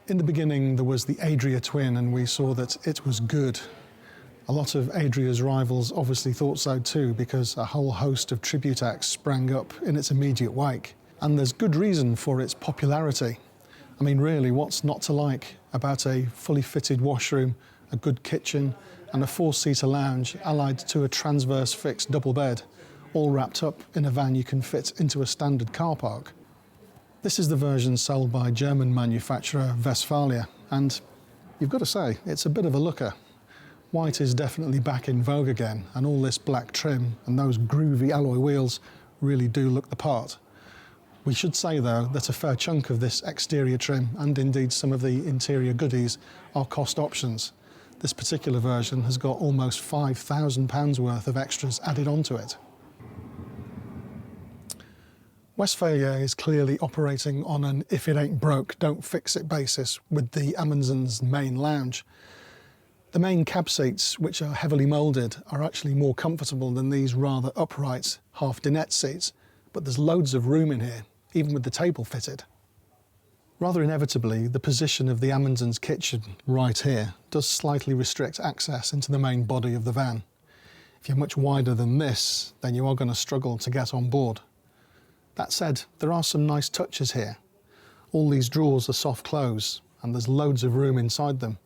In the beginning there was the Adria twin and we saw that it was good. A lot of Adria's rivals obviously thought so too, because a whole host of tribute acts sprang up in its immediate wake. And there's good reason for its popularity. I mean, really, what's not to like about a fully fitted washroom, a good kitchen and a four-seater lounge allied to a transverse fixed double bed, all wrapped up in a van you can fit into a standard car park. This is the version sold by German manufacturer Westfalia, and you've got to say, it's a bit of a looker. White is definitely back in vogue again, and all this black trim and those groovy alloy wheels really do look the part. We should say though that a fair chunk of this exterior trim, and indeed some of the interior goodies, are cost options. This particular version has got almost £5,000 worth of extras added onto it. Westfalia is clearly operating on an if it ain't broke, don't fix it basis with the Amundsen's main lounge. The main cab seats, which are heavily moulded, are actually more comfortable than these rather upright half dinette seats, but there's loads of room in here, even with the table fitted. Rather inevitably, the position of the Amundsen's kitchen right here does slightly restrict access into the main body of the van. If you're much wider than this, then you are going to struggle to get on board. That said, there are some nice touches here. All these drawers are soft close and there's loads of room inside them.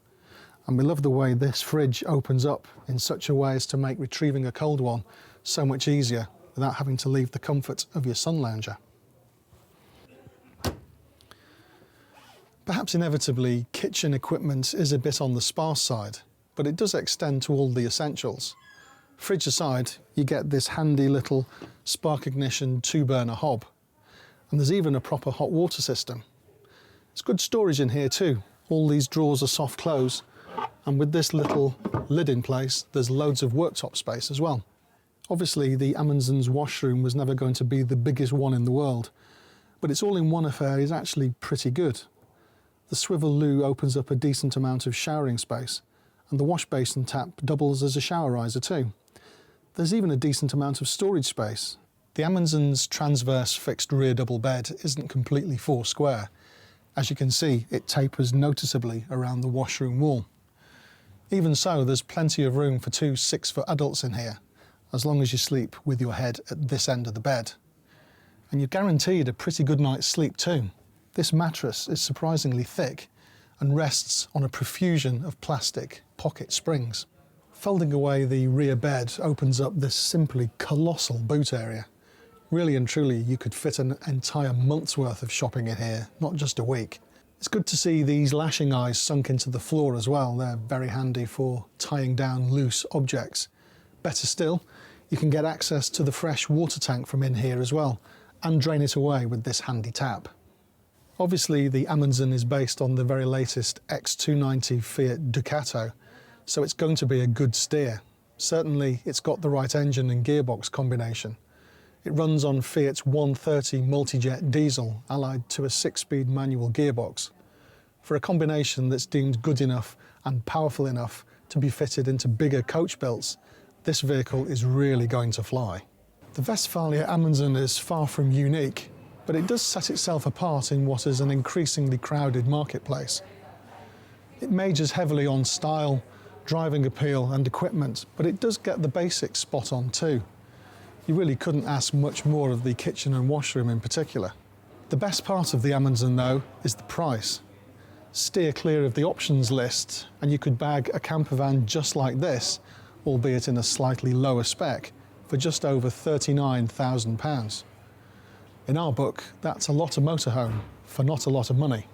And we love the way this fridge opens up in such a way as to make retrieving a cold one so much easier without having to leave the comfort of your sun lounger. Perhaps inevitably, kitchen equipment is a bit on the sparse side, but it does extend to all the essentials. Fridge aside, you get this handy little spark ignition 2-burner hob. And there's even a proper hot water system. There's good storage in here too. All these drawers are soft close, and with this little lid in place, there's loads of worktop space as well. Obviously, the Amundsen's washroom was never going to be the biggest one in the world, but its all-in-one affair is actually pretty good. The swivel loo opens up a decent amount of showering space, and the wash basin tap doubles as a shower riser too. There's even a decent amount of storage space. The Amundsen's transverse fixed rear double bed isn't completely four square. As you can see, it tapers noticeably around the washroom wall. Even so, there's plenty of room for 2 6-foot adults in here, as long as you sleep with your head at this end of the bed. And you're guaranteed a pretty good night's sleep too. This mattress is surprisingly thick and rests on a profusion of plastic pocket springs. Folding away the rear bed opens up this simply colossal boot area. Really and truly, you could fit an entire month's worth of shopping in here, not just a week. It's good to see these lashing eyes sunk into the floor as well. They're very handy for tying down loose objects. Better still, you can get access to the fresh water tank from in here as well, and drain it away with this handy tap. Obviously, the Amundsen is based on the very latest X290 Fiat Ducato, so it's going to be a good steer. Certainly, it's got the right engine and gearbox combination. It runs on Fiat's 130 multi-jet diesel, allied to a 6-speed manual gearbox. For a combination that's deemed good enough and powerful enough to be fitted into bigger coach builds, this vehicle is really going to fly. The Westfalia Amundsen is far from unique, but it does set itself apart in what is an increasingly crowded marketplace. It majors heavily on style, driving appeal and equipment, but it does get the basics spot on too. You really couldn't ask much more of the kitchen and washroom in particular. The best part of the Amundsen though is the price. Steer clear of the options list and you could bag a camper van just like this, albeit in a slightly lower spec, for just over £39,000. In our book, that's a lot of motorhome for not a lot of money.